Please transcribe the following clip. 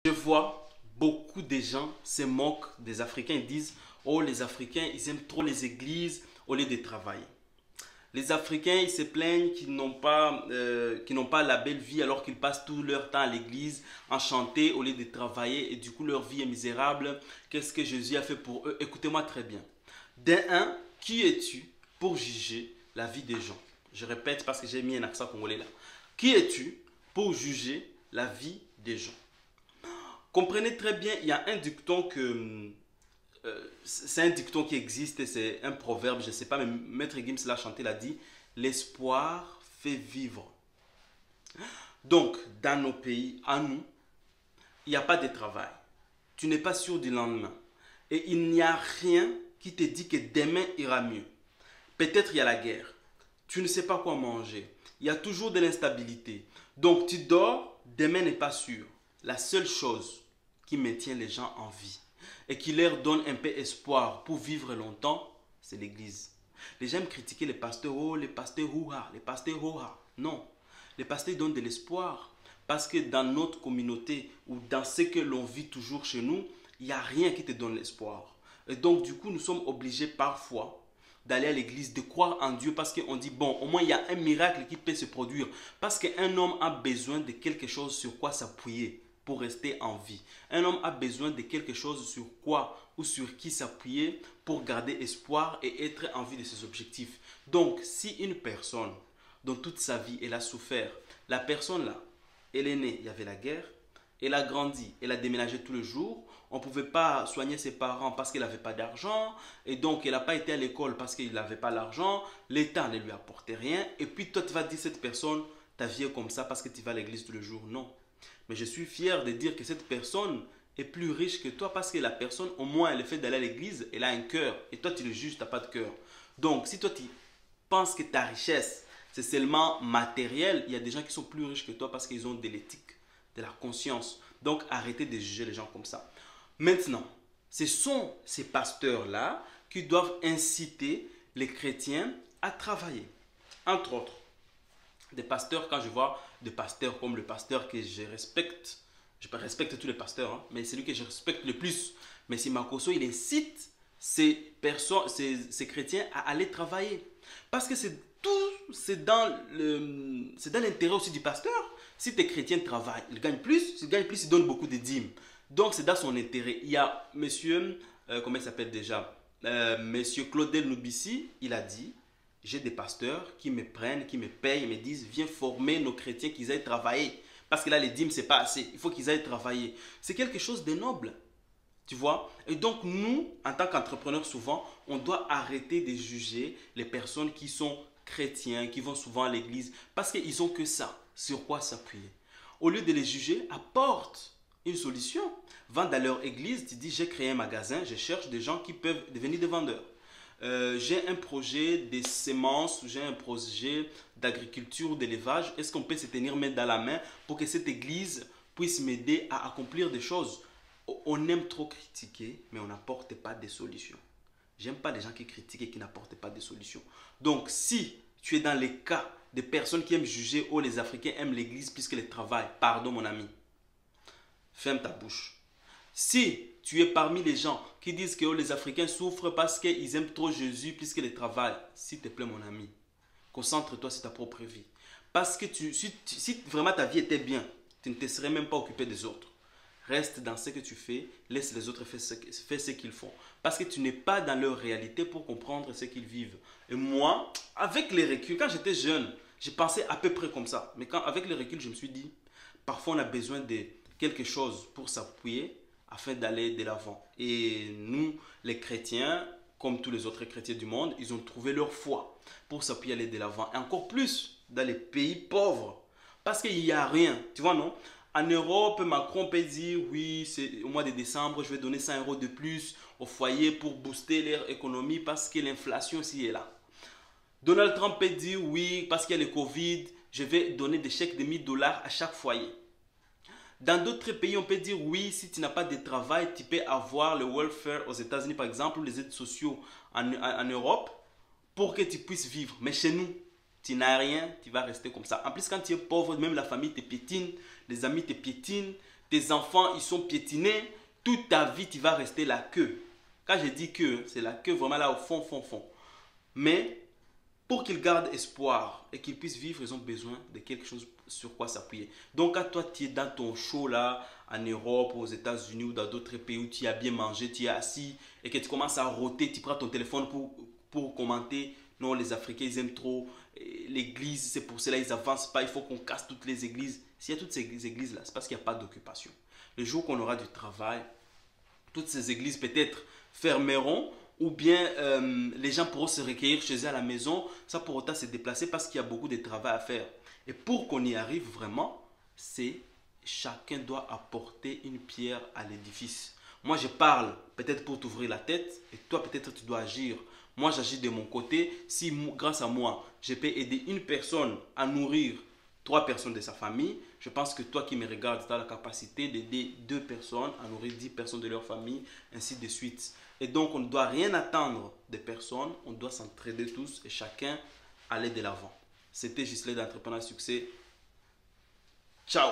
Je vois beaucoup de gens se moquent des Africains. Ils disent, oh, les Africains, ils aiment trop les églises au lieu de travailler. Les Africains, ils se plaignent qu'ils n'ont pas la belle vie alors qu'ils passent tout leur temps à l'église, enchantés au lieu de travailler et du coup leur vie est misérable. Qu'est-ce que Jésus a fait pour eux? Écoutez-moi très bien. D'un un, qui es-tu pour juger la vie des gens? Je répète parce que j'ai mis un accent congolais là. Qui es-tu pour juger la vie des gens? Comprenez très bien, il y a un dicton c'est un dicton qui existe et c'est un proverbe, je ne sais pas, mais Maître Gims l'a chanté, l'a dit, l'espoir fait vivre. Donc, dans nos pays, à nous, il n'y a pas de travail. Tu n'es pas sûr du lendemain. Et il n'y a rien qui te dit que demain ira mieux. Peut-être il y a la guerre. Tu ne sais pas quoi manger. Il y a toujours de l'instabilité. Donc, tu dors, demain n'est pas sûr. La seule chose qui maintient les gens en vie et qui leur donne un peu espoir pour vivre longtemps, c'est l'église. Les gens aiment critiquer les pasteurs, oh, les pasteurs ouha, les pasteurs ouha. Non, les pasteurs donnent de l'espoir parce que dans notre communauté ou dans ce que l'on vit toujours chez nous, il n'y a rien qui te donne l'espoir. Et donc, du coup, nous sommes obligés parfois d'aller à l'église, de croire en Dieu parce qu'on dit, bon, au moins il y a un miracle qui peut se produire. Parce qu'un homme a besoin de quelque chose sur quoi s'appuyer pour rester en vie. Un homme a besoin de quelque chose sur quoi ou sur qui s'appuyer pour garder espoir et être en vie de ses objectifs. Donc, si une personne, dans toute sa vie, elle a souffert, la personne là, elle est née, il y avait la guerre, elle a grandi, elle a déménagé tous les jours, on ne pouvait pas soigner ses parents parce qu'elle n'avait pas d'argent, et donc elle n'a pas été à l'école parce qu'il n'avait pas l'argent, l'État ne lui apportait rien, et puis toi tu vas dire cette personne, ta vie est comme ça parce que tu vas à l'église tous les jours. Non. Mais je suis fier de dire que cette personne est plus riche que toi parce que la personne, au moins, le fait d'aller à l'église, elle a un cœur. Et toi, tu le juges, tu n'as pas de cœur. Donc, si toi, tu penses que ta richesse, c'est seulement matériel, il y a des gens qui sont plus riches que toi parce qu'ils ont de l'éthique, de la conscience. Donc, arrêtez de juger les gens comme ça. Maintenant, ce sont ces pasteurs-là qui doivent inciter les chrétiens à travailler. Entre autres, des pasteurs, quand je vois des pasteurs comme le pasteur que je respecte tous les pasteurs, hein, mais celui que je respecte le plus, mais c'est Makoso, il incite ces personnes, ces chrétiens à aller travailler. Parce que c'est dans l'intérêt aussi du pasteur. Si tes chrétiens travaillent, ils gagnent plus, ils donnent beaucoup de dîmes. Donc c'est dans son intérêt. Il y a monsieur, comment il s'appelle déjà, monsieur Claudel Nubissi, il a dit, j'ai des pasteurs qui me prennent, qui me payent, me disent, viens former nos chrétiens qu'ils aillent travailler. Parce que là, les dîmes, c'est pas assez. Il faut qu'ils aillent travailler. C'est quelque chose de noble. Tu vois? Et donc, nous, en tant qu'entrepreneurs, souvent, on doit arrêter de juger les personnes qui sont chrétiens, qui vont souvent à l'église, parce qu'ils n'ont que ça, sur quoi s'appuyer. Au lieu de les juger, apporte une solution. Va dans leur église, tu dis, j'ai créé un magasin, je cherche des gens qui peuvent devenir des vendeurs. J'ai un projet de semences, j'ai un projet d'agriculture, d'élevage. Est-ce qu'on peut se tenir main dans la main pour que cette église puisse m'aider à accomplir des choses? On aime trop critiquer, mais on n'apporte pas de solutions. J'aime pas les gens qui critiquent et qui n'apportent pas de solutions. Donc, si tu es dans les cas de personnes qui aiment juger, oh, les Africains aiment l'église puisque les travaillent, pardon mon ami, ferme ta bouche. Si tu es parmi les gens qui disent que oh, les Africains souffrent parce qu'ils aiment trop Jésus plus qu'ils travaillent, s'il te plaît mon ami, concentre-toi sur ta propre vie. Parce que si vraiment ta vie était bien, tu ne te serais même pas occupé des autres. Reste dans ce que tu fais, laisse les autres faire ce qu'ils font. Parce que tu n'es pas dans leur réalité pour comprendre ce qu'ils vivent. Et moi, avec les reculs, quand j'étais jeune, j'ai pensé à peu près comme ça. Mais avec les reculs, je me suis dit, parfois on a besoin de quelque chose pour s'appuyer afin d'aller de l'avant. Et nous, les chrétiens, comme tous les autres chrétiens du monde, ils ont trouvé leur foi pour s'appuyer aller de l'avant. Et encore plus dans les pays pauvres. Parce qu'il n'y a rien. Tu vois, non? En Europe, Macron peut dire, oui, c'est au mois de décembre, je vais donner 100 € de plus au foyer pour booster leur économie parce que l'inflation aussi est là. Donald Trump peut dire, oui, parce qu'il y a le Covid, je vais donner des chèques de 1000 $ à chaque foyer. Dans d'autres pays, on peut dire oui, si tu n'as pas de travail, tu peux avoir le welfare aux États-Unis, par exemple, ou les aides sociales en Europe, pour que tu puisses vivre. Mais chez nous, tu n'as rien, tu vas rester comme ça. En plus, quand tu es pauvre, même la famille te piétine, les amis te piétinent, tes enfants, ils sont piétinés, toute ta vie, tu vas rester la queue. Quand je dis queue, c'est la queue vraiment là au fond, fond, fond. Mais pour qu'ils gardent espoir et qu'ils puissent vivre, ils ont besoin de quelque chose sur quoi s'appuyer. Donc, quand toi, tu es dans ton show là, en Europe, aux États-Unis ou dans d'autres pays où tu as bien mangé, tu es assis et que tu commences à rôter, tu prends ton téléphone pour commenter. Non, les Africains, ils aiment trop l'église, c'est pour cela qu'ils n'avancent pas, il faut qu'on casse toutes les églises. S'il y a toutes ces églises-là, c'est parce qu'il n'y a pas d'occupation. Le jour qu'on aura du travail, toutes ces églises peut-être fermeront ou bien les gens pourront se recueillir chez eux à la maison, ça pour autant se déplacer parce qu'il y a beaucoup de travail à faire. Et pour qu'on y arrive vraiment, c'est chacun doit apporter une pierre à l'édifice. Moi, je parle peut-être pour t'ouvrir la tête et toi, peut-être tu dois agir. Moi, j'agis de mon côté. Si grâce à moi, je peux aider une personne à nourrir 3 personnes de sa famille, je pense que toi qui me regardes, tu as la capacité d'aider 2 personnes à nourrir 10 personnes de leur famille, ainsi de suite. Et donc, on ne doit rien attendre des personnes, on doit s'entraider tous et chacun aller de l'avant. C'était Ghislain d'Entrepreneur à Succès. Ciao!